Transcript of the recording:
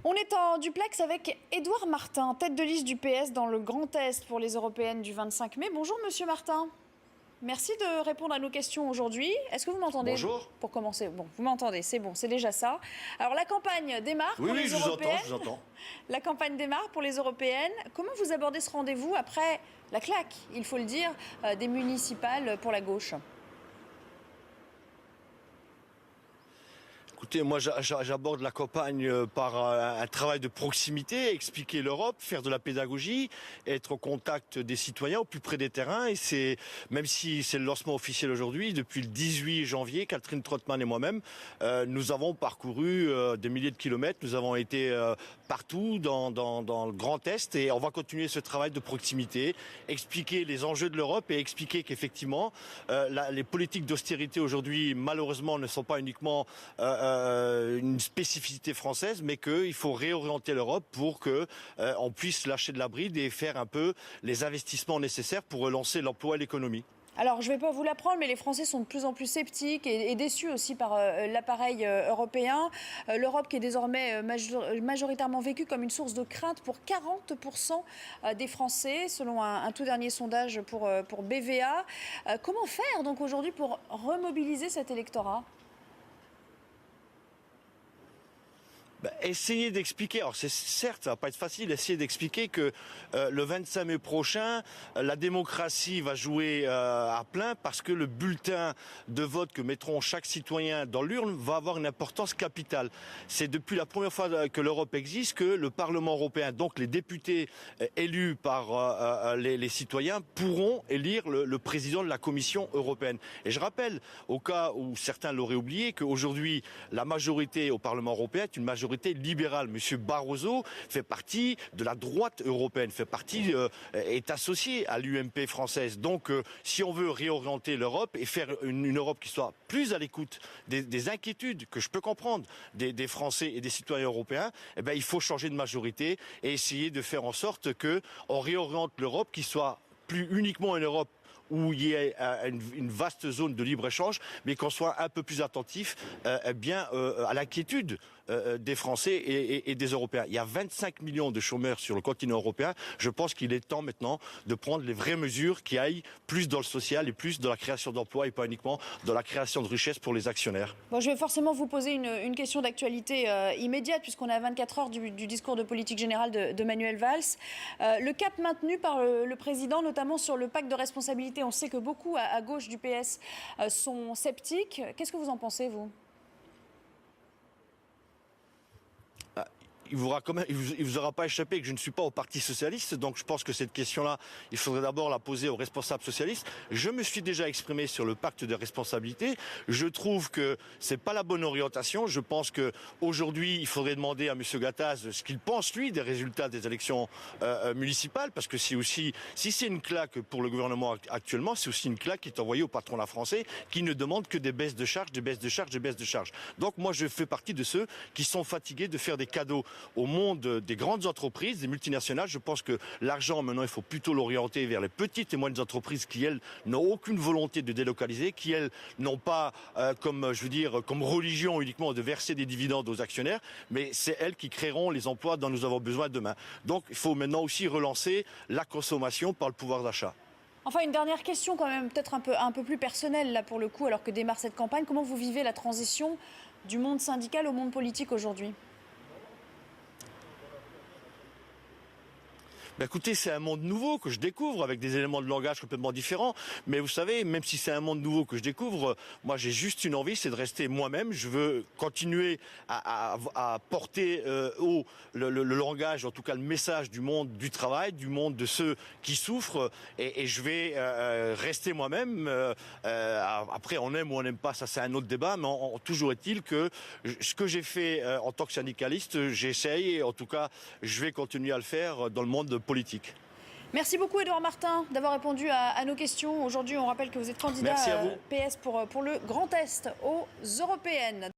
On est en duplex avec Édouard Martin, tête de liste du PS dans le Grand Est pour les européennes du 25 mai. Bonjour Monsieur Martin. Merci de répondre à nos questions aujourd'hui. Est-ce que vous m'entendez? Bonjour. Pour commencer, bon, vous m'entendez, c'est bon, c'est déjà ça. Alors la campagne démarre pour les européennes. Je vous entends. La campagne démarre pour les européennes. Comment vous abordez ce rendez-vous après la claque, il faut le dire, des municipales pour la gauche? Écoutez, moi j'aborde la campagne par un travail de proximité, expliquer l'Europe, faire de la pédagogie, être au contact des citoyens, au plus près des terrains. Et c'est, même si c'est le lancement officiel aujourd'hui, depuis le 18 janvier, Catherine Trottmann et moi-même, nous avons parcouru des milliers de kilomètres. Nous avons été partout dans le Grand Est et on va continuer ce travail de proximité, expliquer les enjeux de l'Europe et expliquer qu'effectivement, les politiques d'austérité aujourd'hui, malheureusement, ne sont pas uniquement une spécificité française, mais qu'il faut réorienter l'Europe pour que on puisse lâcher de la bride et faire un peu les investissements nécessaires pour relancer l'emploi et l'économie. Alors, je ne vais pas vous l'apprendre, mais les Français sont de plus en plus sceptiques et déçus aussi par l'appareil européen. L'Europe qui est désormais majoritairement vécue comme une source de crainte pour 40% des Français, selon un tout dernier sondage pour BVA. Comment faire donc aujourd'hui pour remobiliser cet électorat ? Essayer d'expliquer, alors c'est certes, ça va pas être facile, essayer d'expliquer que le 25 mai prochain, la démocratie va jouer à plein parce que le bulletin de vote que mettront chaque citoyen dans l'urne va avoir une importance capitale. C'est depuis la première fois que l'Europe existe que le Parlement européen, donc les députés élus par les citoyens, pourront élire le président de la Commission européenne. Et je rappelle, au cas où certains l'auraient oublié, qu'aujourd'hui, la majorité au Parlement européen est une majorité libérale. Monsieur Barroso fait partie de la droite européenne, est associé à l'UMP française. Donc, si on veut réorienter l'Europe et faire une Europe qui soit plus à l'écoute des inquiétudes que je peux comprendre des Français et des citoyens européens, eh ben, il faut changer de majorité et essayer de faire en sorte que on réoriente l'Europe qui soit plus uniquement une Europe où il y ait une vaste zone de libre-échange, mais qu'on soit un peu plus attentif à l'inquiétude des Français et des Européens. Il y a 25 millions de chômeurs sur le continent européen. Je pense qu'il est temps maintenant de prendre les vraies mesures qui aillent plus dans le social et plus dans la création d'emplois et pas uniquement dans la création de richesses pour les actionnaires. Bon, je vais forcément vous poser une question d'actualité immédiate puisqu'on est à 24 heures du discours de politique générale de Manuel Valls. Le cap maintenu par le président, notamment sur le pacte de responsabilité. On sait que beaucoup à gauche du PS sont sceptiques. Qu'est-ce que vous en pensez, vous ? Il vous aura pas échappé que je ne suis pas au Parti socialiste, donc je pense que cette question-là, il faudrait d'abord la poser aux responsables socialistes. Je me suis déjà exprimé sur le pacte de responsabilité. Je trouve que c'est pas la bonne orientation. Je pense que aujourd'hui, il faudrait demander à M. Gattaz ce qu'il pense lui des résultats des élections municipales, parce que si c'est une claque pour le gouvernement actuellement, c'est aussi une claque qui est envoyée au patronat français, qui ne demande que des baisses de charges, des baisses de charges, des baisses de charges. Donc moi, je fais partie de ceux qui sont fatigués de faire des cadeaux au monde des grandes entreprises, des multinationales. Je pense que l'argent, maintenant, il faut plutôt l'orienter vers les petites et moyennes entreprises qui, elles, n'ont aucune volonté de délocaliser, qui, elles, n'ont pas, comme religion uniquement de verser des dividendes aux actionnaires, mais c'est elles qui créeront les emplois dont nous avons besoin demain. Donc, il faut maintenant aussi relancer la consommation par le pouvoir d'achat. Enfin, une dernière question quand même, peut-être un peu plus personnelle, là, pour le coup, alors que démarre cette campagne. Comment vous vivez la transition du monde syndical au monde politique aujourd'hui ? Écoutez, c'est un monde nouveau que je découvre avec des éléments de langage complètement différents. Mais vous savez, même si c'est un monde nouveau que je découvre, moi j'ai juste une envie, c'est de rester moi-même. Je veux continuer à porter haut le langage, en tout cas le message du monde du travail, du monde de ceux qui souffrent. Et je vais rester moi-même. Après, on aime ou on n'aime pas, ça c'est un autre débat. Mais toujours est-il que ce que j'ai fait en tant que syndicaliste, j'essaye. Et en tout cas, je vais continuer à le faire dans le monde politique. Merci beaucoup Édouard Martin d'avoir répondu à nos questions. Aujourd'hui, on rappelle que vous êtes candidat PS pour le Grand Est aux européennes.